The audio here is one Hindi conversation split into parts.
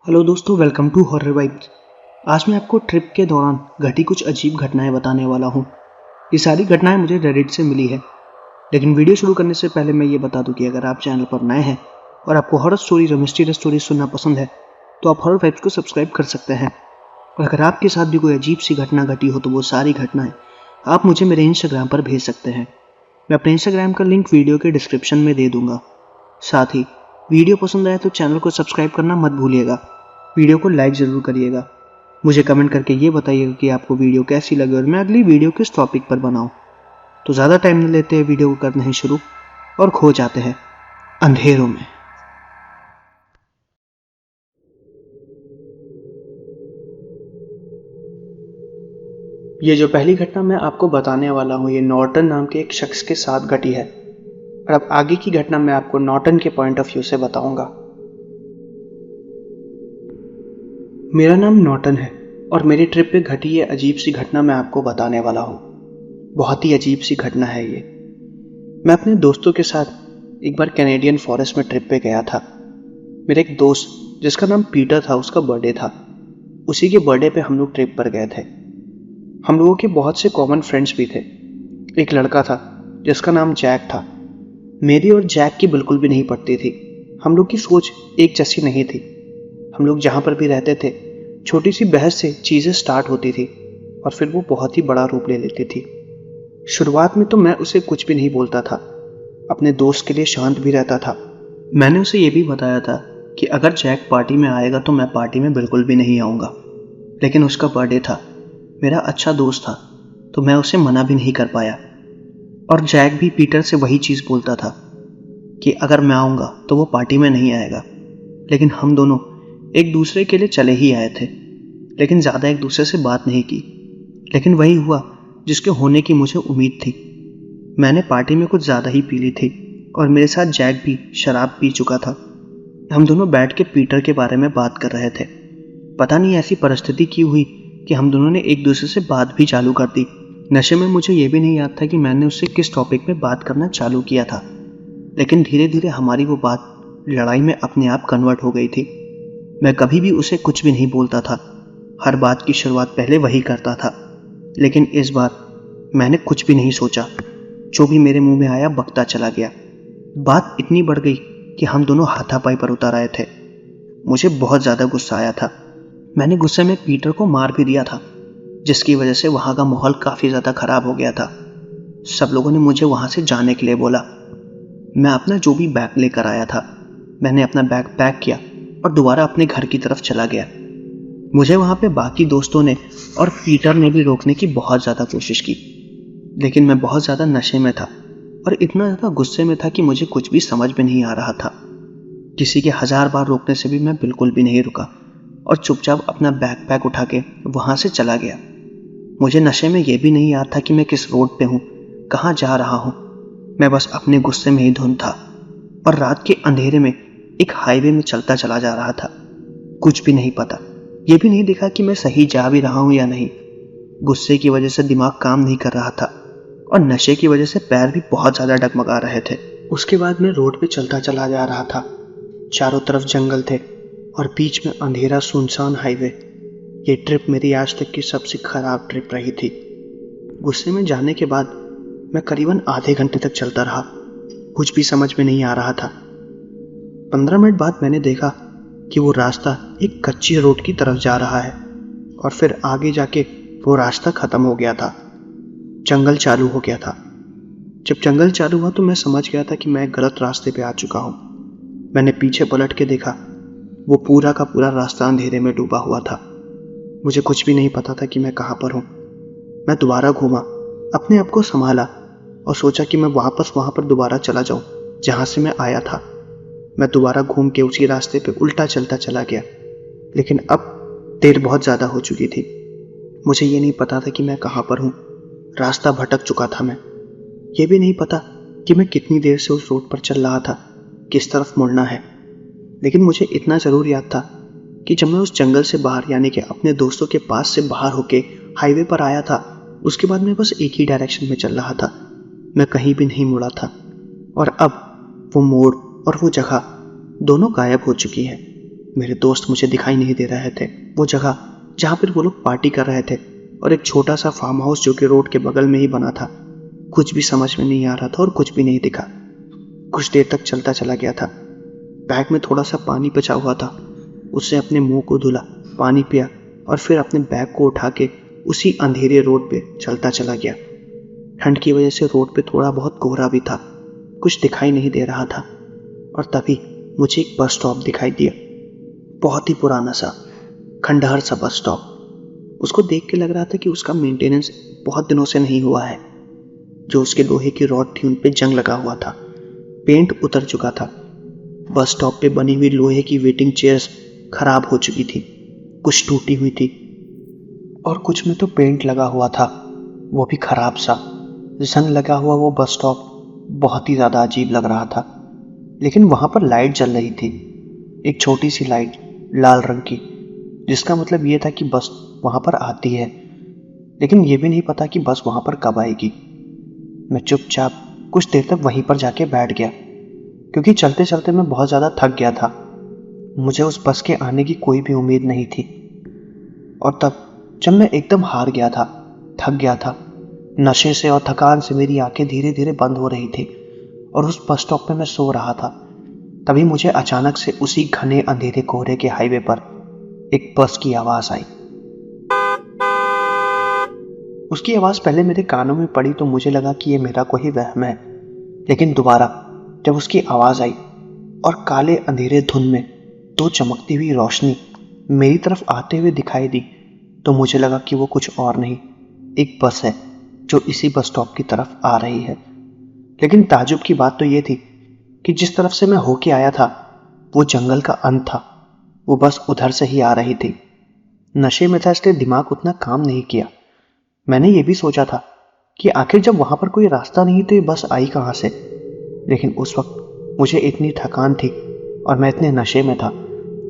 हेलो दोस्तों, वेलकम टू हॉरर वाइब्स। आज मैं आपको ट्रिप के दौरान घटी कुछ अजीब घटनाएं बताने वाला हूँ। ये सारी घटनाएं मुझे रेडिट से मिली है। लेकिन वीडियो शुरू करने से पहले मैं ये बता दूं कि अगर आप चैनल पर नए हैं और आपको हॉरर स्टोरीज और मिस्टीरियस स्टोरीज सुनना पसंद है तो आप हॉरर वाइब्स को सब्सक्राइब कर सकते हैं। और अगर आपके साथ भी कोई अजीब सी घटना घटी हो तो वो सारी घटनाएं आप मुझे मेरे इंस्टाग्राम पर भेज सकते हैं। मैं अपने इंस्टाग्राम का लिंक वीडियो के डिस्क्रिप्शन में दे दूंगा। साथ ही वीडियो पसंद आए तो चैनल को सब्सक्राइब करना मत भूलिएगा। वीडियो को लाइक ज़रूर करिएगा। मुझे कमेंट करके ये बताइएगा कि आपको वीडियो कैसी लगी और मैं अगली वीडियो किस टॉपिक पर बनाऊं। तो ज़्यादा टाइम न लेते हैं, वीडियो को करते हैं शुरू और खो जाते हैं अंधेरों में। ये जो पहली घटना मैं आपको बताने वाला हूँ ये नॉर्टन नाम के एक शख्स के साथ घटी है। और अब आगे की घटना मैं आपको नॉर्टन के पॉइंट ऑफ व्यू से बताऊंगा। मेरा नाम नॉर्टन है और मेरी ट्रिप पे घटी ये अजीब सी घटना मैं आपको बताने वाला हूँ। बहुत ही अजीब सी घटना है ये। मैं अपने दोस्तों के साथ एक बार कैनेडियन फॉरेस्ट में ट्रिप पे गया था। मेरे एक दोस्त जिसका नाम पीटर था, उसका बर्थडे था। उसी के बर्थडे पे हम लोग ट्रिप पर गए थे। हम लोगों के बहुत से कॉमन फ्रेंड्स भी थे। एक लड़का था जिसका नाम जैक था। मेरी और जैक की बिल्कुल भी नहीं पड़ती थी। हम लोग की सोच एक जैसी नहीं थी। हम लोग जहाँ पर भी रहते थे छोटी सी बहस से चीज़ें स्टार्ट होती थी और फिर वो बहुत ही बड़ा रूप ले लेती थी। शुरुआत में तो मैं उसे कुछ भी नहीं बोलता था, अपने दोस्त के लिए शांत भी रहता था। मैंने उसे ये भी बताया था कि अगर जैक पार्टी में आएगा तो मैं पार्टी में बिल्कुल भी नहीं आऊँगा। लेकिन उसका बर्थडे था, मेरा अच्छा दोस्त था, तो मैं उसे मना भी नहीं कर पाया। और जैक भी पीटर से वही चीज़ बोलता था कि अगर मैं आऊँगा तो वो पार्टी में नहीं आएगा। लेकिन हम दोनों एक दूसरे के लिए चले ही आए थे, लेकिन ज़्यादा एक दूसरे से बात नहीं की। लेकिन वही हुआ जिसके होने की मुझे उम्मीद थी। मैंने पार्टी में कुछ ज़्यादा ही पी ली थी और मेरे साथ जैक भी शराब पी चुका था। हम दोनों बैठ के पीटर के बारे में बात कर रहे थे। पता नहीं ऐसी परिस्थिति क्यों हुई कि हम दोनों ने एक दूसरे से बात भी चालू कर दी। नशे में मुझे ये भी नहीं याद था कि मैंने उससे किस टॉपिक में बात करना चालू किया था। लेकिन धीरे धीरे हमारी वो बात लड़ाई में अपने आप कन्वर्ट हो गई थी। मैं कभी भी उसे कुछ भी नहीं बोलता था। हर बात की शुरुआत पहले वही करता था। लेकिन इस बार मैंने कुछ भी नहीं सोचा। जो भी मेरे मुंह में आया बकता चला गया। बात इतनी बढ़ गई कि हम दोनों हाथापाई पर उतर आए थे। मुझे बहुत ज़्यादा गुस्सा आया था। मैंने गुस्से में पीटर को मार भी दिया था, जिसकी वजह से वहाँ का माहौल काफ़ी ज़्यादा ख़राब हो गया था। सब लोगों ने मुझे वहाँ से जाने के लिए बोला। मैं अपना जो भी बैग लेकर आया था मैंने अपना बैग पैक किया और दोबारा अपने घर की तरफ चला गया। मुझे वहाँ पे बाकी दोस्तों ने और पीटर ने भी रोकने की बहुत ज़्यादा कोशिश की, लेकिन मैं बहुत ज़्यादा नशे में था और इतना ज़्यादा गुस्से में था कि मुझे कुछ भी समझ में नहीं आ रहा था। किसी के 1000 बार रोकने से भी मैं बिल्कुल भी नहीं रुका और चुपचाप अपना बैग पैक उठा के वहाँ से चला गया। मुझे नशे में ये भी नहीं याद था कि मैं किस रोड पे हूँ, कहाँ जा रहा हूँ। मैं बस अपने गुस्से में ही धुन था और रात के अंधेरे में एक हाईवे में चलता चला जा रहा था। कुछ भी नहीं पता, ये भी नहीं देखा कि मैं सही जा भी रहा हूँ या नहीं। गुस्से की वजह से दिमाग काम नहीं कर रहा था और नशे की वजह से पैर भी बहुत ज़्यादा डगमगा रहे थे। उसके बाद मैं रोड पे चलता चला जा रहा था। चारों तरफ जंगल थे और बीच में अंधेरा सुनसान हाईवे। ये ट्रिप मेरी आज तक की सबसे खराब ट्रिप रही थी। गुस्से में जाने के बाद मैं करीबन आधे घंटे तक चलता रहा। कुछ भी समझ में नहीं आ रहा था। 15 मिनट बाद मैंने देखा कि वो रास्ता एक कच्ची रोड की तरफ जा रहा है और फिर आगे जाके वो रास्ता खत्म हो गया था। जंगल चालू हो गया था। जब जंगल चालू हुआ तो मैं समझ गया था कि मैं गलत रास्ते पे आ चुका हूँ। मैंने पीछे पलट के देखा, वो पूरा का पूरा रास्ता अंधेरे में डूबा हुआ था। मुझे कुछ भी नहीं पता था कि मैं कहाँ पर हूँ। मैं दोबारा घूमा, अपने आप को संभाला और सोचा कि मैं वापस वहाँ पर दोबारा चला जाऊँ जहाँ से मैं आया था। मैं दोबारा घूम के उसी रास्ते पे उल्टा चलता चला गया। लेकिन अब देर बहुत ज़्यादा हो चुकी थी। मुझे ये नहीं पता था कि मैं कहाँ पर हूँ। रास्ता भटक चुका था मैं। ये भी नहीं पता कि मैं कितनी देर से उस रोड पर चल रहा था, किस तरफ मुड़ना है। लेकिन मुझे इतना ज़रूर याद था कि जब मैं उस जंगल से बाहर यानी कि अपने दोस्तों के पास से बाहर होके हाईवे पर आया था, उसके बाद मैं बस एक ही डायरेक्शन में चल रहा था। मैं कहीं भी नहीं मुड़ा था और अब वो मोड़ और वो जगह दोनों गायब हो चुकी है। मेरे दोस्त मुझे दिखाई नहीं दे रहे थे। वो जगह जहाँ पर वो लोग पार्टी कर रहे थे और एक छोटा सा फार्म हाउस जो कि रोड के बगल में ही बना था, कुछ भी समझ में नहीं आ रहा था और कुछ भी नहीं दिखा। कुछ देर तक चलता चला गया था। बैग में थोड़ा सा पानी बचा हुआ था, उससे अपने मुंह को धुला, पानी पिया और फिर अपने बैग को उठा के उसी अंधेरे रोड पे चलता चला गया। ठंड की वजह से रोड पे थोड़ा बहुत कोहरा भी था, कुछ दिखाई नहीं दे रहा था। और तभी मुझे एक बस स्टॉप दिखाई दिया, बहुत ही पुराना सा खंडहर सा बस स्टॉप। उसको देख के लग रहा था कि उसका मेंटेनेंस बहुत दिनों से नहीं हुआ है। जो उसके लोहे की रॉड थी उन पे जंग लगा हुआ था, पेंट उतर चुका था। बस स्टॉप पे बनी हुई लोहे की वेटिंग चेयर्स खराब हो चुकी थी, कुछ टूटी हुई थी और कुछ में तो पेंट लगा हुआ था, वो भी खराब सा। जंग लगा हुआ वो बस स्टॉप बहुत ही ज़्यादा अजीब लग रहा था। लेकिन वहाँ पर लाइट जल रही थी, एक छोटी सी लाइट लाल रंग की, जिसका मतलब ये था कि बस वहाँ पर आती है। लेकिन ये भी नहीं पता कि बस वहाँ पर कब आएगी। मैं चुपचाप कुछ देर तक वहीं पर जाके बैठ गया, क्योंकि चलते चलते मैं बहुत ज़्यादा थक गया था। मुझे उस बस के आने की कोई भी उम्मीद नहीं थी। और तब जब मैं एकदम हार गया था, थक गया था, नशे से और थकान से मेरी आंखें धीरे धीरे बंद हो रही थी और उस बस स्टॉप पे मैं सो रहा था, तभी मुझे अचानक से उसी घने अंधेरे कोहरे के हाईवे पर एक बस की आवाज़ आई। उसकी आवाज़ पहले मेरे कानों में पड़ी तो मुझे लगा कि ये मेरा कोई वहम है। लेकिन दोबारा जब उसकी आवाज़ आई और काले अंधेरे धुंध में दो चमकती हुई रोशनी मेरी तरफ आते हुए दिखाई दी, तो मुझे लगा कि वो कुछ और नहीं, एक बस है जो इसी बस स्टॉप की तरफ आ रही है। लेकिन ताज्जुब की बात तो ये थी कि जिस तरफ से मैं होके आया था वो जंगल का अंत था, वो बस उधर से ही आ रही थी। नशे में था इसलिए दिमाग उतना काम नहीं किया। मैंने ये भी सोचा था कि आखिर जब वहां पर कोई रास्ता नहीं तो ये बस आई कहाँ से। लेकिन उस वक्त मुझे इतनी थकान थी और मैं इतने नशे में था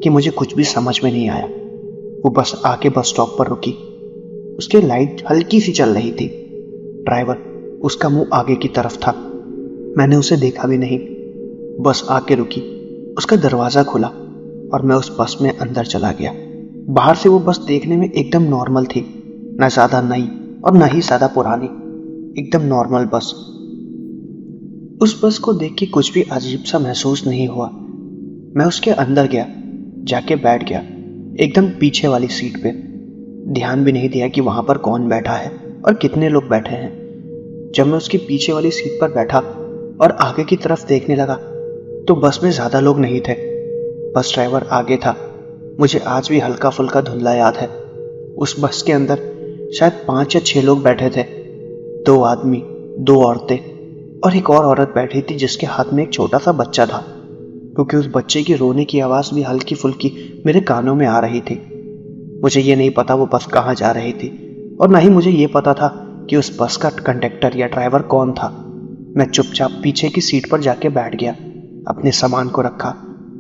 कि मुझे कुछ भी समझ में नहीं आया। वो बस आके बस स्टॉप पर रुकी, उसकी लाइट हल्की सी चल रही थी। ड्राइवर, उसका मुंह आगे की तरफ था, मैंने उसे देखा भी नहीं। बस आके रुकी, उसका दरवाज़ा खुला और मैं उस बस में अंदर चला गया। बाहर से वो बस देखने में एकदम नॉर्मल थी, ना ज़्यादा नई और ना ही ज़्यादा पुरानी, एकदम नॉर्मल बस। उस बस को देख के कुछ भी अजीब सा महसूस नहीं हुआ। मैं उसके अंदर गया, जाके बैठ गया एकदम पीछे वाली सीट पे। ध्यान भी नहीं दिया कि वहां पर कौन बैठा है और कितने लोग बैठे हैं। जब मैं उसके पीछे वाली सीट पर बैठा और आगे की तरफ देखने लगा तो बस में ज्यादा लोग नहीं थे, बस ड्राइवर आगे था। मुझे आज भी हल्का फुल्का धुंधला याद है, उस बस के अंदर शायद 5 या 6 लोग बैठे थे, 2 आदमी, 2 औरतें और एक और औरत बैठी थी जिसके हाथ में एक छोटा सा बच्चा था, क्योंकि उस बच्चे की रोने की आवाज़ भी हल्की फुल्की मेरे कानों में आ रही थी। मुझे ये नहीं पता वो बस कहाँ जा रही थी और ना ही मुझे ये पता था कि उस बस का कंडक्टर या ड्राइवर कौन था। मैं चुपचाप पीछे की सीट पर जाके बैठ गया, अपने सामान को रखा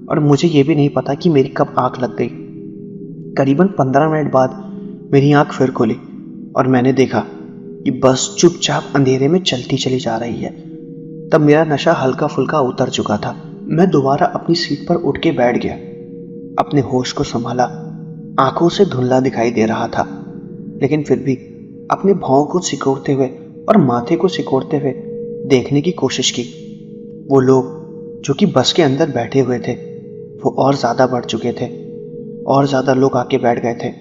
और मुझे ये भी नहीं पता कि मेरी कब आंख लग गई। करीबन 15 मिनट बाद मेरी आंख फिर खुली और मैंने देखा कि बस चुपचाप अंधेरे में चलती चली जा रही है। तब मेरा नशा हल्का फुल्का उतर चुका था। मैं दोबारा अपनी सीट पर उठ के बैठ गया, अपने होश को संभाला। आंखों से धुंधला दिखाई दे रहा था, लेकिन फिर भी अपने भौं को सिकोड़ते हुए और माथे को सिकोड़ते हुए देखने की कोशिश की। वो लोग जो कि बस के अंदर बैठे हुए थे वो और ज्यादा बढ़ चुके थे, और ज्यादा लोग आके बैठ गए थे।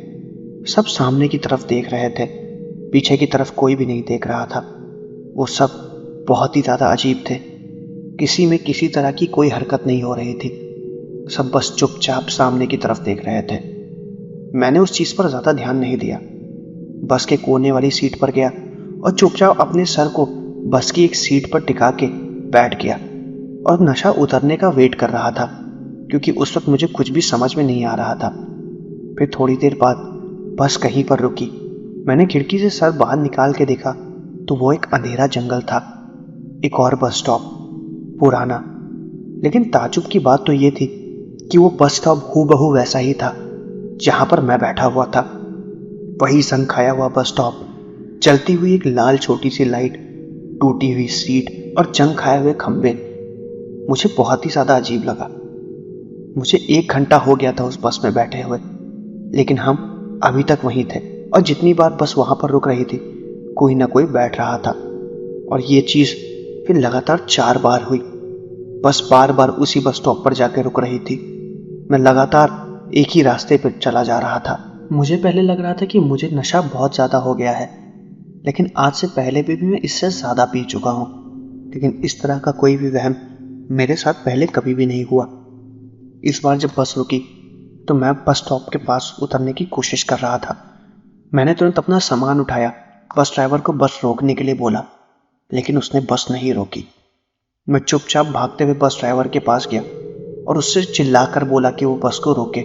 सब सामने की तरफ देख रहे थे, पीछे की तरफ कोई भी नहीं देख रहा था। वो सब बहुत ही ज्यादा अजीब थे, किसी में किसी तरह की कोई हरकत नहीं हो रही थी, सब बस चुपचाप सामने की तरफ देख रहे थे। मैंने उस चीज पर ज्यादा ध्यान नहीं दिया, बस के कोने वाली सीट पर गया और चुपचाप अपने सर को बस की एक सीट पर टिका के बैठ गया और नशा उतरने का वेट कर रहा था, क्योंकि उस वक्त मुझे कुछ भी समझ में नहीं आ रहा था। फिर थोड़ी देर बाद बस कहीं पर रुकी। मैंने खिड़की से सर बाहर निकाल के देखा तो वो एक अंधेरा जंगल था, एक और बस स्टॉप, पुराना। लेकिन ताज्जुब की बात तो ये थी कि वो बस स्टॉप हूबहू वैसा ही था जहां पर मैं बैठा हुआ था। वही संग खाया हुआ बस स्टॉप, चलती हुई एक लाल छोटी सी लाइट, टूटी हुई सीट और जंग खाए हुए खंबे। मुझे बहुत ही ज्यादा अजीब लगा। मुझे 1 घंटा हो गया था उस बस में बैठे हुए, लेकिन हम अभी तक वहीं थे और जितनी बार बस वहां पर रुक रही थी कोई ना कोई बैठ रहा था। और ये चीज फिर लगातार 4 बार हुई। बस बार बार उसी बस स्टॉप पर जाकर रुक रही थी। मैं लगातार एक ही रास्ते पर चला जा रहा था। मुझे पहले लग रहा था कि मुझे नशा बहुत ज्यादा हो गया है, लेकिन आज से पहले भी मैं इससे ज्यादा पी चुका हूं। लेकिन इस तरह का कोई भी वहम मेरे साथ पहले कभी भी नहीं हुआ। इस बार जब बस रुकी तो मैं बस स्टॉप के पास उतरने की कोशिश कर रहा था। मैंने तुरंत अपना सामान उठाया, बस ड्राइवर को बस रोकने के लिए बोला, लेकिन उसने बस नहीं रोकी। मैं चुपचाप भागते हुए बस ड्राइवर के पास गया और उससे चिल्लाकर बोला कि वो बस को रोके,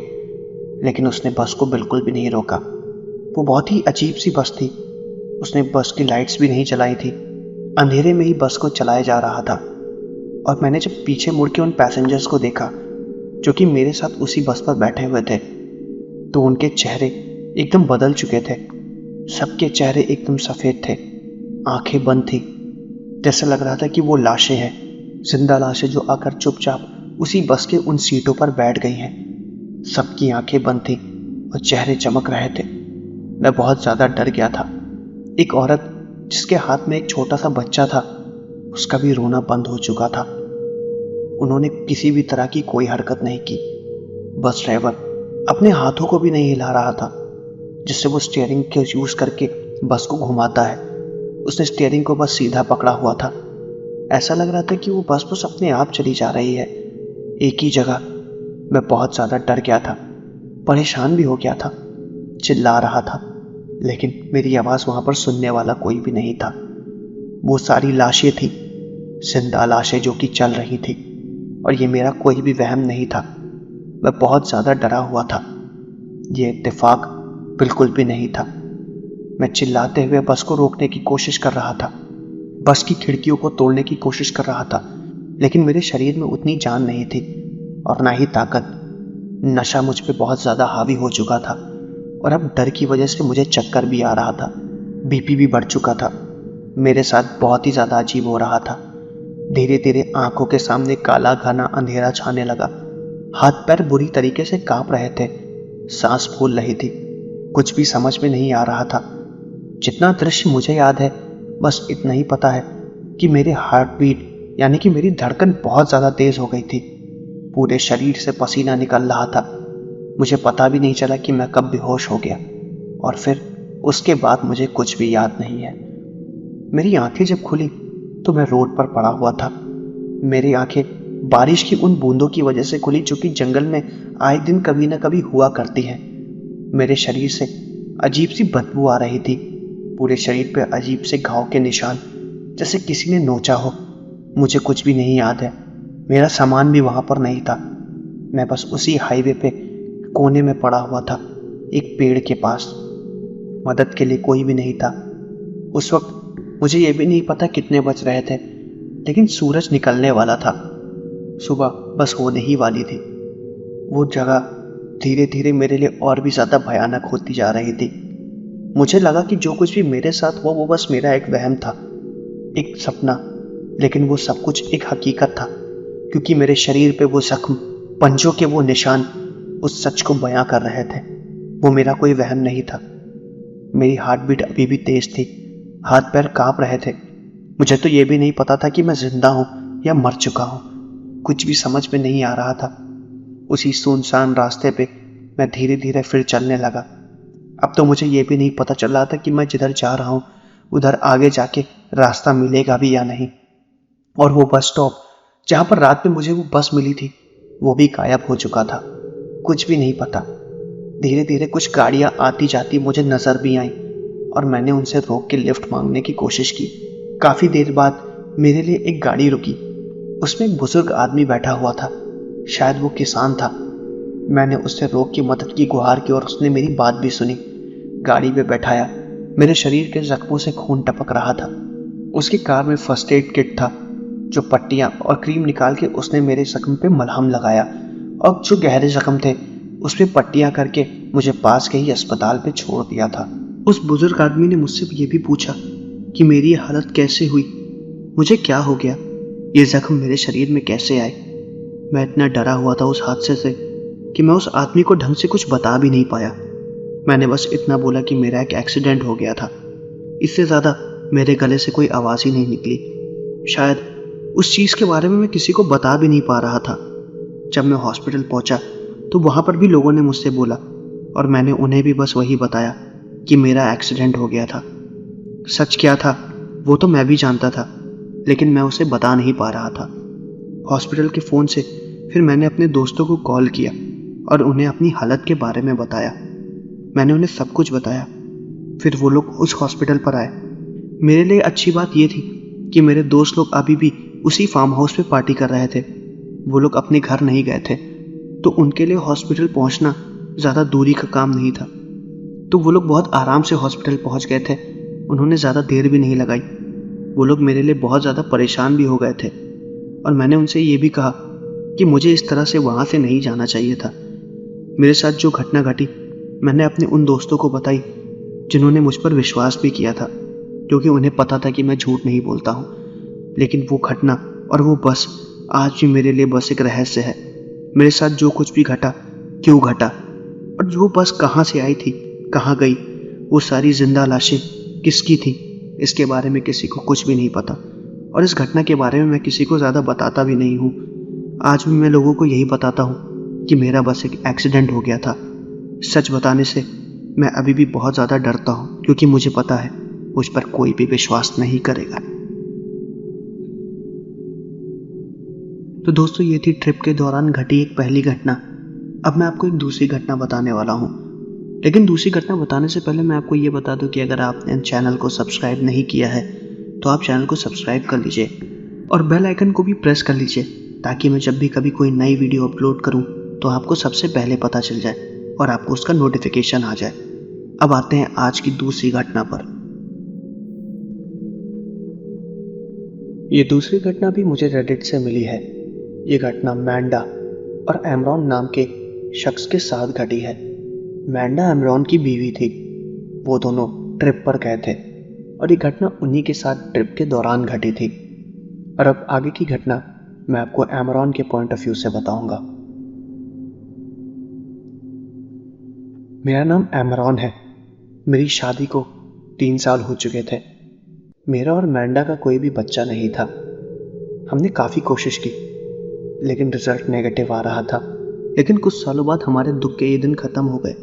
लेकिन उसने बस को बिल्कुल भी नहीं रोका। वो बहुत ही अजीब सी बस थी। उसने बस की लाइट्स भी नहीं जलाई थी, अंधेरे में ही बस को चलाया जा रहा था। और मैंने जब पीछे मुड़ के उन पैसेंजर्स को देखा जो कि मेरे साथ उसी बस पर बैठे हुए थे, तो उनके चेहरे एकदम बदल चुके थे। सबके चेहरे एकदम सफेद थे, आंखें बंद थी, जैसा लग रहा था कि वो लाशें हैं, जिंदा लाशें जो आकर चुपचाप उसी बस के उन सीटों पर बैठ गई हैं। सबकी आंखें बंद थी और चेहरे चमक रहे थे। मैं बहुत ज्यादा डर गया था। एक औरत जिसके हाथ में एक छोटा सा बच्चा था, उसका भी रोना बंद हो चुका था। उन्होंने किसी भी तरह की कोई हरकत नहीं की। बस ड्राइवर अपने हाथों को भी नहीं हिला रहा था, जिससे वो स्टीयरिंग के यूज करके बस को घुमाता है। उसने स्टीयरिंग को बस सीधा पकड़ा हुआ था। ऐसा लग रहा था कि वो बस अपने आप चली जा रही है, एक ही जगह। मैं बहुत ज्यादा डर गया था, परेशान भी हो गया था, चिल्ला रहा था, लेकिन मेरी आवाज वहां पर सुनने वाला कोई भी नहीं था। वो सारी लाशें थी, जिंदा लाशें जो कि चल रही थी, और ये मेरा कोई भी वहम नहीं था। मैं बहुत ज्यादा डरा हुआ था। ये इत्तेफाक बिल्कुल भी नहीं था। मैं चिल्लाते हुए बस को रोकने की कोशिश कर रहा था, बस की खिड़कियों को तोड़ने की कोशिश कर रहा था, लेकिन मेरे शरीर में उतनी जान नहीं थी और ना ही ताकत। नशा मुझ पे बहुत ज्यादा हावी हो चुका था और अब डर की वजह से मुझे चक्कर भी आ रहा था, बीपी भी बढ़ चुका था। मेरे साथ बहुत ही ज्यादा अजीब हो रहा था। धीरे धीरे आंखों के सामने काला घना अंधेरा छाने लगा। हाथ पैर बुरी तरीके से कांप रहे थे, सांस फूल रही थी, कुछ भी समझ में नहीं आ रहा था। जितना दृश्य मुझे याद है, बस इतना ही पता है कि मेरे हार्ट बीट यानी कि मेरी धड़कन बहुत ज्यादा तेज हो गई थी। पूरे शरीर से पसीना निकल रहा था। मुझे पता भी नहीं चला कि मैं कब बेहोश हो गया, और फिर उसके बाद मुझे कुछ भी याद नहीं है। मेरी आंखें जब खुली तो मैं रोड पर पड़ा हुआ था। मेरी आंखें बारिश की उन बूंदों की वजह से खुली जो कि जंगल में आए दिन कभी ना कभी हुआ करती हैं। मेरे शरीर से अजीब सी बदबू आ रही थी। पूरे शरीर पे अजीब से घाव के निशान, जैसे किसी ने नोचा हो। मुझे कुछ भी नहीं याद है। मेरा सामान भी वहां पर नहीं था। मैं बस उसी हाईवे पे कोने में पड़ा हुआ था, एक पेड़ के पास। मदद के लिए कोई भी नहीं था। उस वक्त मुझे यह भी नहीं पता कितने बज रहे थे, लेकिन सूरज निकलने वाला था। सुबह बस होने ही वाली थी। वो जगह धीरे धीरे मेरे लिए और भी ज्यादा भयानक होती जा रही थी। मुझे लगा कि जो कुछ भी मेरे साथ हुआ वो बस मेरा एक वहम था, एक सपना, लेकिन वो सब कुछ एक हकीकत था, क्योंकि मेरे शरीर पे वो जख्म, पंजों के वो निशान उस सच को बयां कर रहे थे। वो मेरा कोई वहम नहीं था। मेरी हार्ट बीट अभी भी तेज थी, हाथ पैर कांप रहे थे। मुझे तो ये भी नहीं पता था कि मैं जिंदा हूं या मर चुका हूं। कुछ भी समझ में नहीं आ रहा था। उसी सुनसान रास्ते पे मैं धीरे धीरे फिर चलने लगा। अब तो मुझे ये भी नहीं पता चल रहा था कि मैं जिधर जा रहा हूं उधर आगे जाके रास्ता मिलेगा भी या नहीं। और वो बस स्टॉप जहां पर रात में मुझे वो बस मिली थी, वो भी गायब हो चुका था। कुछ भी नहीं पता। धीरे धीरे कुछ गाड़ियां आती जाती मुझे नजर भी आई और मैंने उनसे रोक के लिफ्ट मांगने की कोशिश की। काफी देर बाद मेरे लिए एक गाड़ी रुकी। उसमें एक बुजुर्ग आदमी बैठा हुआ था, शायद वो किसान था। मैंने उससे रोक के मदद की गुहार की और उसने मेरी बात भी सुनी। गाड़ी में बैठाया। मेरे शरीर के जख्मों से खून टपक रहा था। उसकी कार में फर्स्ट एड किट था, जो पट्टियां और क्रीम निकाल के उसने मेरे जख्म पे मलहम लगाया और जो गहरे जख्म थे उस पे पट्टियां करके मुझे पास के ही अस्पताल पे छोड़ दिया था। उस बुजुर्ग आदमी ने मुझसे ये भी पूछा कि मेरी हालत कैसे हुई, मुझे क्या हो गया, ये जख्म मेरे शरीर में कैसे आए। मैं इतना डरा हुआ था उस हादसे से कि मैं उस आदमी को ढंग से कुछ बता भी नहीं पाया। मैंने बस इतना बोला कि मेरा एक एक्सीडेंट हो गया था। इससे ज़्यादा मेरे गले से कोई आवाज़ ही नहीं निकली। शायद उस चीज़ के बारे में मैं किसी को बता भी नहीं पा रहा था। जब मैं हॉस्पिटल पहुंचा तो वहाँ पर भी लोगों ने मुझसे बोला और मैंने उन्हें भी बस वही बताया कि मेरा एक्सीडेंट हो गया था। सच क्या था वो तो मैं भी जानता था, लेकिन मैं उसे बता नहीं पा रहा था। हॉस्पिटल के फ़ोन से फिर मैंने अपने दोस्तों को कॉल किया और उन्हें अपनी हालत के बारे में बताया। मैंने उन्हें सब कुछ बताया। फिर वो लोग उस हॉस्पिटल पर आए। मेरे लिए अच्छी बात ये थी कि मेरे दोस्त लोग अभी भी उसी फार्म हाउस पे पार्टी कर रहे थे। वो लोग अपने घर नहीं गए थे, तो उनके लिए हॉस्पिटल पहुंचना ज़्यादा दूरी का काम नहीं था। तो वो लोग बहुत आराम से हॉस्पिटल पहुंच गए थे। उन्होंने ज़्यादा देर भी नहीं लगाई। वो लोग मेरे लिए बहुत ज़्यादा परेशान भी हो गए थे और मैंने उनसे ये भी कहा कि मुझे इस तरह से वहाँ से नहीं जाना चाहिए था। मेरे साथ जो घटना घटी मैंने अपने उन दोस्तों को बताई जिन्होंने मुझ पर विश्वास भी किया था, क्योंकि उन्हें पता था कि मैं झूठ नहीं बोलता हूँ। लेकिन वो घटना और वो बस आज भी मेरे लिए बस एक रहस्य है। मेरे साथ जो कुछ भी घटा, क्यों घटा और वो बस कहाँ से आई थी, कहाँ गई, वो सारी जिंदा लाशें किसकी थी, इसके बारे में किसी को कुछ भी नहीं पता। और इस घटना के बारे में मैं किसी को ज़्यादा बताता भी नहीं हूँ। आज भी मैं लोगों को यही बताता हूँ कि मेरा बस एक एक्सीडेंट हो गया था। सच बताने से मैं अभी भी बहुत ज़्यादा डरता हूँ, क्योंकि मुझे पता है मुझ पर कोई भी विश्वास नहीं करेगा। तो दोस्तों, ये थी ट्रिप के दौरान घटी एक पहली घटना। अब मैं आपको एक दूसरी घटना बताने वाला हूँ। लेकिन दूसरी घटना बताने से पहले मैं आपको ये बता दूं कि अगर आपने चैनल को सब्सक्राइब नहीं किया है तो आप चैनल को सब्सक्राइब कर लीजिए और बेल आइकन को भी प्रेस कर लीजिए, ताकि मैं जब भी कभी कोई नई वीडियो अपलोड करूं तो आपको सबसे पहले पता चल जाए और आपको उसका नोटिफिकेशन आ जाए। अब आते हैं आज की दूसरी घटना पर। ये दूसरी घटना भी मुझे रेडिट से मिली है। ये घटना मैंडा और एमरॉन नाम के शख्स के साथ घटी है। मैंडा एमरॉन की बीवी थी। वो दोनों ट्रिप पर गए थे और ये घटना उन्हीं के साथ ट्रिप के दौरान घटी थी। और अब आगे की घटना मैं आपको एमरॉन के पॉइंट ऑफ व्यू से बताऊंगा। मेरा नाम एमरॉन है। मेरी शादी को 3 साल हो चुके थे। मेरा और मैंडा का कोई भी बच्चा नहीं था। हमने काफ़ी कोशिश की, लेकिन रिजल्ट नेगेटिव आ रहा था। लेकिन कुछ सालों बाद हमारे दुख के ये दिन ख़त्म हो गए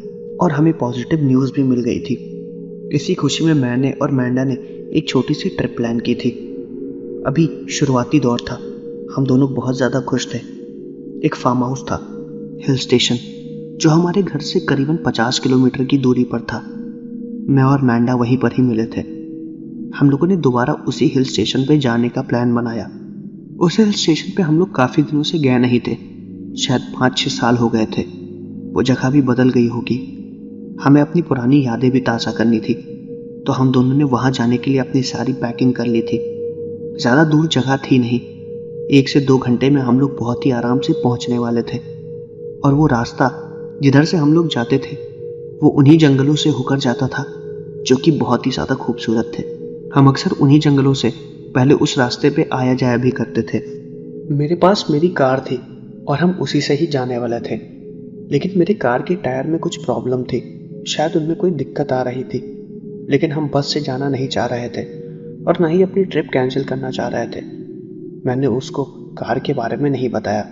और हमें पॉजिटिव न्यूज़ भी मिल गई थी। इसी खुशी में मैंने और मैंडा ने एक छोटी सी ट्रिप प्लान की थी। अभी शुरुआती दौर था। हम दोनों बहुत ज़्यादा खुश थे। एक फार्म हाउस था, हिल स्टेशन, जो हमारे घर से करीबन 50 किलोमीटर की दूरी पर था। मैं और मैंडा वहीं पर ही मिले थे। हम लोगों ने दोबारा उसी हिल स्टेशन पे जाने का प्लान बनाया। उस हिल स्टेशन पे हम लोग काफ़ी दिनों से गए नहीं थे। शायद 5-6 साल हो गए थे। वो जगह भी बदल गई होगी। हमें अपनी पुरानी यादें भी ताज़ा करनी थी, तो हम दोनों ने वहाँ जाने के लिए अपनी सारी पैकिंग कर ली थी। ज़्यादा दूर जगह थी नहीं। 1 से 2 घंटे में हम लोग बहुत ही आराम से पहुँचने वाले थे। और वो रास्ता जिधर से हम लोग जाते थे वो उन्हीं जंगलों से होकर जाता था, जो कि बहुत ही ज़्यादा खूबसूरत थे। हम अक्सर उन्हीं जंगलों से पहले उस रास्ते पे आया जाया भी करते थे। मेरे पास मेरी कार थी और हम उसी से ही जाने वाले थे। लेकिन मेरी कार के टायर में कुछ प्रॉब्लम थी। शायद उनमें कोई दिक्कत आ रही थी। लेकिन हम बस से जाना नहीं चाह रहे थे और ना ही अपनी ट्रिप कैंसिल करना चाह रहे थे। मैंने उसको कार के बारे में नहीं बताया।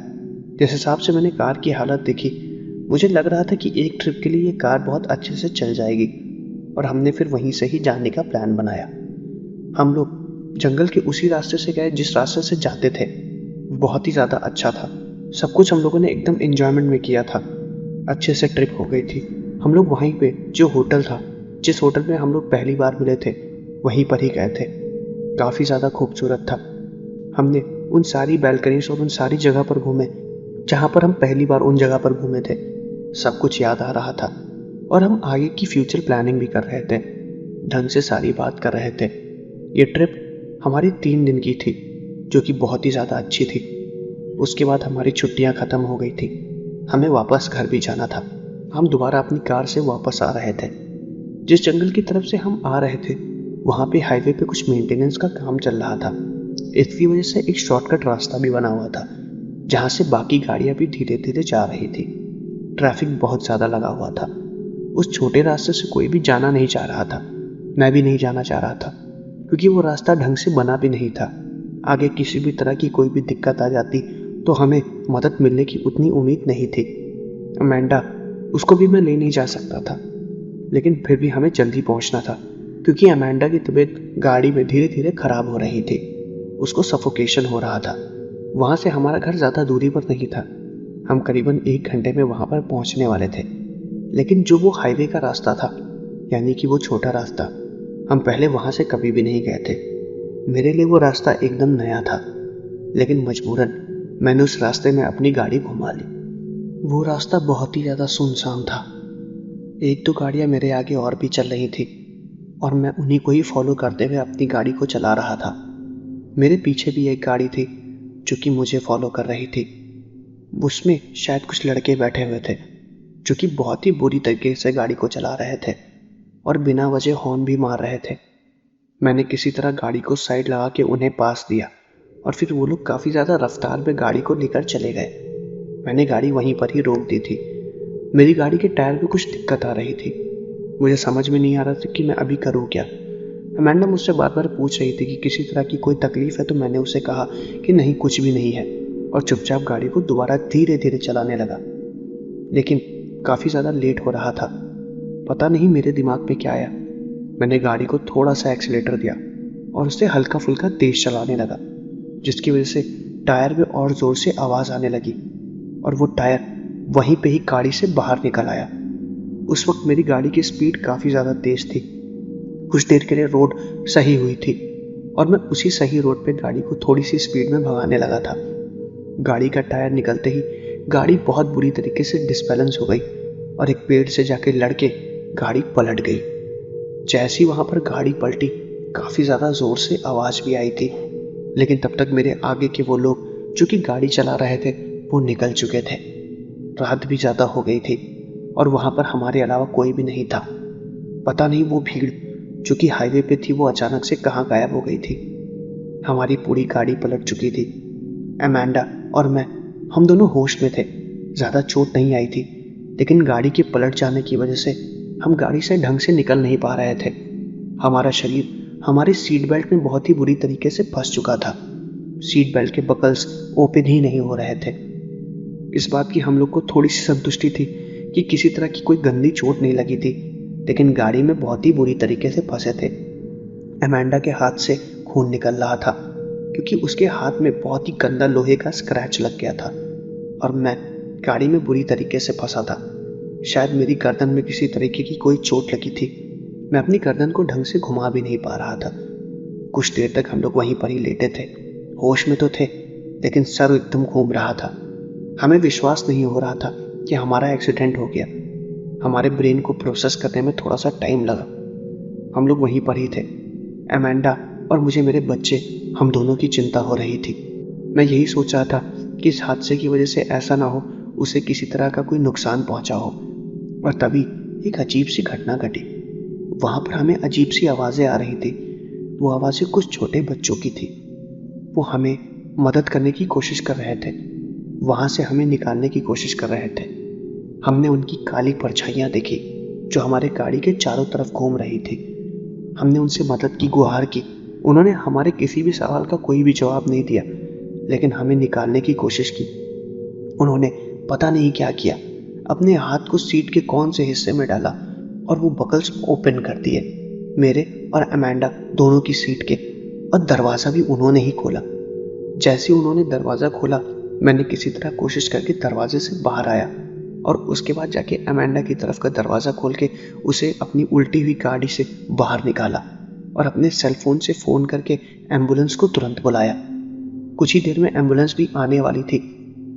जिस हिसाब से मैंने कार की हालत देखी, मुझे लग रहा था कि एक ट्रिप के लिए ये कार बहुत अच्छे से चल जाएगी। और हमने फिर वहीं से ही जाने का प्लान बनाया। हम लोग जंगल के उसी रास्ते से गए जिस रास्ते से जाते थे। बहुत ही ज़्यादा अच्छा था। सब कुछ हम लोगों ने एकदम एंजॉयमेंट में किया था। अच्छे से ट्रिप हो गई थी। हम लोग वहीं पे जो होटल था, जिस होटल में हम लोग पहली बार मिले थे, वहीं पर ही गए थे। काफ़ी ज़्यादा खूबसूरत था। हमने उन सारी बैल्कनीज और उन सारी जगह पर घूमे जहाँ पर हम पहली बार उन जगह पर घूमे थे। सब कुछ याद आ रहा था और हम आगे की फ्यूचर प्लानिंग भी कर रहे थे। ढंग से सारी बात कर रहे थे। ये ट्रिप हमारी 3 दिन की थी, जो कि बहुत ही ज़्यादा अच्छी थी। उसके बाद हमारी छुट्टियाँ ख़त्म हो गई थी। हमें वापस घर भी जाना था। हम दोबारा अपनी कार से वापस आ रहे थे। जिस जंगल की तरफ से हम आ रहे थे वहाँ पे हाईवे पे कुछ मेंटेनेंस का काम चल रहा था। इसकी वजह से एक शॉर्टकट रास्ता भी बना हुआ था। जहाँ से बाकी गाड़ियाँ भी धीरे धीरे जा रही थी। ट्रैफिक बहुत ज़्यादा लगा हुआ था। उस छोटे रास्ते से कोई भी जाना नहीं चाह रहा था। मैं भी नहीं जाना चाह रहा था, क्योंकि वो रास्ता ढंग से बना भी नहीं था। आगे किसी भी तरह की कोई भी दिक्कत आ जाती तो हमें मदद मिलने की उतनी उम्मीद नहीं थी। अमेंडा, उसको भी मैं ले नहीं जा सकता था, लेकिन फिर भी हमें जल्दी पहुंचना था, क्योंकि अमेंडा की तबीयत गाड़ी में धीरे धीरे खराब हो रही थी। उसको सफोकेशन हो रहा था। वहां से हमारा घर ज़्यादा दूरी पर नहीं था। हम करीबन 1 घंटे में वहां पर पहुंचने वाले थे। लेकिन जो वो हाईवे का रास्ता था, यानी कि वो छोटा रास्ता, हम पहले वहां से कभी भी नहीं गए थे। मेरे लिए वो रास्ता एकदम नया था, लेकिन मजबूरन मैंने उस रास्ते में अपनी गाड़ी घुमा ली। वो रास्ता बहुत ही ज़्यादा सुनसान था। एक दो गाड़ियां मेरे आगे और भी चल रही थी, और मैं उन्हीं को ही फॉलो करते हुए अपनी गाड़ी को चला रहा था। मेरे पीछे भी एक गाड़ी थी जो कि मुझे फॉलो कर रही थी। उसमें शायद कुछ लड़के बैठे हुए थे जो कि बहुत ही बुरी तरीके से गाड़ी को चला रहे थे और बिना वजह हॉर्न भी मार रहे थे। मैंने किसी तरह गाड़ी को साइड लगा के उन्हें पास दिया, और फिर वो लोग काफ़ी ज़्यादा रफ्तार में गाड़ी को लेकर चले गए। मैंने गाड़ी वहीं पर ही रोक दी थी। मेरी गाड़ी के टायर में कुछ दिक्कत आ रही थी। मुझे समझ में नहीं आ रहा था कि मैं अभी करूँ क्या। अमेंडा मुझसे बार बार पूछ रही थी कि किसी तरह की कोई तकलीफ है, तो मैंने उसे कहा कि नहीं, कुछ भी नहीं है, और चुपचाप गाड़ी को दोबारा धीरे धीरे चलाने लगा। लेकिन काफ़ी ज़्यादा लेट हो रहा था। पता नहीं मेरे दिमाग में क्या आया। मैंने गाड़ी को थोड़ा सा एक्सीलेटर दिया और उससे हल्का फुल्का तेज चलाने लगा, जिसकी वजह से टायर में और ज़ोर से आवाज़ आने लगी, और वो टायर वहीं पे ही गाड़ी से बाहर निकल आया। उस वक्त मेरी गाड़ी की स्पीड काफ़ी ज़्यादा तेज थी। कुछ देर के लिए रोड सही हुई थी, और मैं उसी सही रोड पे गाड़ी को थोड़ी सी स्पीड में भगाने लगा था। गाड़ी का टायर निकलते ही गाड़ी बहुत बुरी तरीके से डिसबैलेंस हो गई और एक पेड़ से जाके लड़के गाड़ी पलट गई। जैसी वहां पर गाड़ी पलटी, काफ़ी ज़्यादा ज़ोर से आवाज़ भी आई थी, लेकिन तब तक मेरे आगे के वो लोग जो कि गाड़ी चला रहे थे वो निकल चुके थे। रात भी ज़्यादा हो गई थी और वहां पर हमारे अलावा कोई भी नहीं था। पता नहीं वो भीड़ जो कि हाईवे पे थी वो अचानक से कहाँ गायब हो गई थी। हमारी पूरी गाड़ी पलट चुकी थी। अमेंडा और मैं, हम दोनों होश में थे। ज़्यादा चोट नहीं आई थी, लेकिन गाड़ी के पलट जाने की वजह से हम गाड़ी से ढंग से निकल नहीं पा रहे थे। हमारा शरीर हमारे सीट बेल्ट में बहुत ही बुरी तरीके से फंस चुका था। सीट बेल्ट के बकल्स ओपन ही नहीं हो रहे थे। इस बात की हम लोग को थोड़ी सी संतुष्टि थी कि किसी तरह की कोई गंदी चोट नहीं लगी थी, लेकिन गाड़ी में बहुत ही बुरी तरीके से फंसे थे। अमेंडा के हाथ से खून निकल रहा था, क्योंकि उसके हाथ में बहुत ही गंदा लोहे का स्क्रैच लग गया था, और मैं गाड़ी में बुरी तरीके से फंसा था। शायद मेरी गर्दन में किसी तरीके की कोई चोट लगी थी। मैं अपनी गर्दन को ढंग से घुमा भी नहीं पा रहा था। कुछ देर तक हम लोग वहीं पर ही लेटे थे। होश में तो थे, लेकिन सर एकदम घूम रहा था। हमें विश्वास नहीं हो रहा था कि हमारा एक्सीडेंट हो गया। हमारे ब्रेन को प्रोसेस करने में थोड़ा सा टाइम लगा। हम लोग वहीं पर ही थे। अमेंडा और मुझे मेरे बच्चे, हम दोनों की चिंता हो रही थी। मैं यही सोच रहा था कि इस हादसे की वजह से ऐसा ना हो उसे किसी तरह का कोई नुकसान पहुंचा हो। और तभी एक अजीब सी घटना घटी। वहां पर हमें अजीब सी आवाज़ें आ रही थी। वो आवाज़ें कुछ छोटे बच्चों की थी। वो हमें मदद करने की कोशिश कर रहे थे, वहां से हमें निकालने की कोशिश कर रहे थे। हमने उनकी काली परछाइयां देखी जो हमारे गाड़ी के चारों तरफ घूम रही थी। हमने उनसे मदद की गुहार की। उन्होंने हमारे किसी भी सवाल का कोई भी जवाब नहीं दिया, लेकिन हमें निकालने की कोशिश की। उन्होंने पता नहीं क्या किया, अपने हाथ को सीट के कौन से हिस्से में डाला और वो बकल्स ओपन कर दिए, मेरे और अमेंडा दोनों की सीट के, और दरवाज़ा भी उन्होंने ही खोला। जैसे उन्होंने दरवाज़ा खोला, मैंने किसी तरह कोशिश करके दरवाजे से बाहर आया, और उसके बाद जाके अमेंडा की तरफ का दरवाज़ा खोल के उसे अपनी उल्टी हुई गाड़ी से बाहर निकाला और अपने सेल फोन से फ़ोन करके एम्बुलेंस को तुरंत बुलाया। कुछ ही देर में एम्बुलेंस भी आने वाली थी।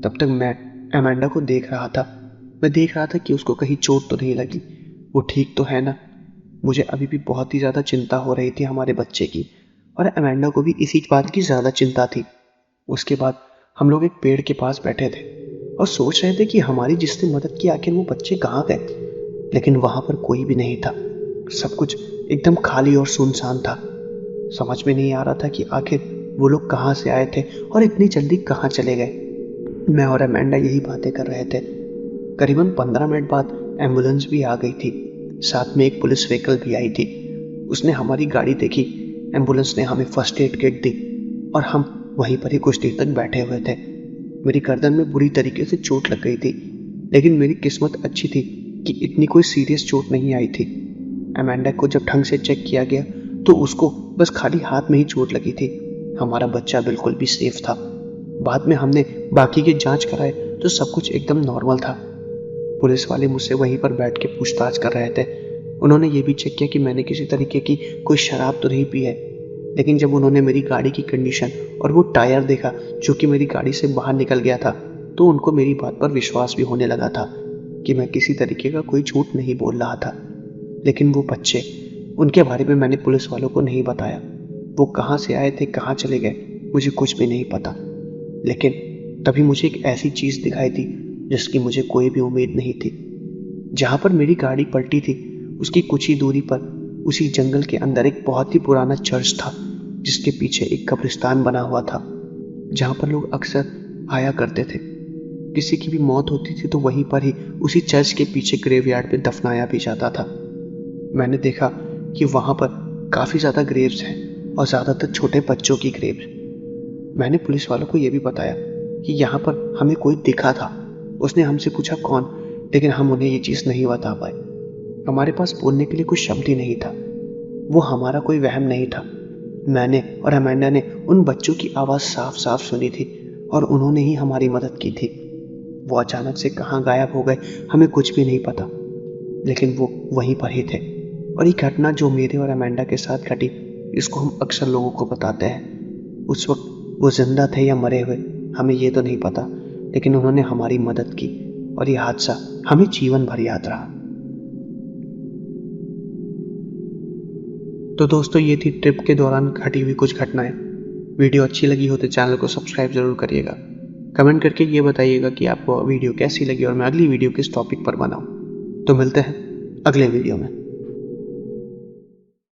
तब तक मैं अमेंडा को देख रहा था। मैं देख रहा था कि उसको कहीं चोट तो नहीं लगी, वो ठीक तो है ना। मुझे अभी भी बहुत ही ज़्यादा चिंता हो रही थी हमारे बच्चे की, और अमेंडा को भी इसी बात की ज़्यादा चिंता थी। उसके बाद हम लोग एक पेड़ के पास बैठे थे और सोच रहे थे कि हमारी जिसने मदद की आखिर वो बच्चे कहाँ गए, लेकिन वहां पर कोई भी नहीं था। सब कुछ एकदम खाली और सुनसान था। समझ में नहीं आ रहा था कि आखिर वो लोग कहाँ से आए थे और इतनी जल्दी कहाँ चले गए। मैं और अमेंडा यही बातें कर रहे थे। करीबन 15 मिनट बाद एम्बुलेंस भी आ गई थी। साथ में एक पुलिस व्हीकल भी आई थी। उसने हमारी गाड़ी देखी। एम्बुलेंस ने हमें फर्स्ट एड किट दी और हम वहीं पर ही कुछ देर तक बैठे हुए थे। मेरी गर्दन में बुरी तरीके से चोट लग गई थी, लेकिन मेरी किस्मत अच्छी थी कि इतनी कोई सीरियस चोट नहीं आई थी। अमेंडा को जब ढंग से चेक किया गया तो उसको बस खाली हाथ में ही चोट लगी थी। हमारा बच्चा बिल्कुल भी सेफ था। बाद में हमने बाकी की जांच कराए तो सब कुछ एकदम नॉर्मल था। पुलिस वाले मुझसे वहीं पर बैठ के पूछताछ कर रहे थे। उन्होंने ये भी चेक किया कि मैंने किसी तरीके की कोई शराब तो नहीं पी है। लेकिन जब उन्होंने मेरी गाड़ी की कंडीशन और वो टायर देखा जो कि मेरी गाड़ी से बाहर निकल गया था, तो उनको मेरी बात पर विश्वास भी होने लगा था कि मैं किसी तरीके का कोई झूठ नहीं बोल रहा था। लेकिन वो बच्चे, उनके बारे में मैंने पुलिस वालों को नहीं बताया। वो कहाँ से आए थे, कहाँ चले गए, मुझे कुछ भी नहीं पता। लेकिन तभी मुझे एक ऐसी चीज़ दिखाई दी जिसकी मुझे कोई भी उम्मीद नहीं थी। जहाँ पर मेरी गाड़ी पलटी थी उसकी कुछ ही दूरी पर उसी जंगल के अंदर एक बहुत ही पुराना चर्च था, जिसके पीछे एक कब्रिस्तान बना हुआ था, जहाँ पर लोग अक्सर आया करते थे। किसी की भी मौत होती थी तो वहीं पर ही उसी चर्च के पीछे ग्रेवयार्ड पे दफनाया भी जाता था। मैंने देखा कि वहाँ पर काफ़ी ज़्यादा ग्रेव्स हैं और ज़्यादातर छोटे बच्चों की ग्रेव्स। मैंने पुलिस वालों को यह भी बताया कि यहाँ पर हमें कोई दिखा था। उसने हमसे पूछा कौन, लेकिन हम उन्हें ये चीज़ नहीं बता पाए। हमारे पास बोलने के लिए कुछ शब्द ही नहीं था। वो हमारा कोई वहम नहीं था। मैंने और अमेंडा ने उन बच्चों की आवाज़ साफ साफ सुनी थी और उन्होंने ही हमारी मदद की थी। वो अचानक से कहाँ गायब हो गए हमें कुछ भी नहीं पता, लेकिन वो वहीं पर ही थे। और ये घटना जो मेरे और अमेंडा के साथ घटी, इसको हम अक्सर लोगों को बताते हैं। उस वक्त वो जिंदा थे या मरे हुए हमें ये तो नहीं पता, लेकिन उन्होंने हमारी मदद की और ये हादसा हमें जीवन भर याद रहा। तो दोस्तों, ये थी ट्रिप के दौरान घटी हुई कुछ घटनाएं। वीडियो अच्छी लगी हो तो चैनल को सब्सक्राइब जरूर करिएगा। कमेंट करके ये बताइएगा कि आपको वीडियो कैसी लगी और मैं अगली वीडियो किस टॉपिक पर बनाऊं। तो मिलते हैं अगले वीडियो में।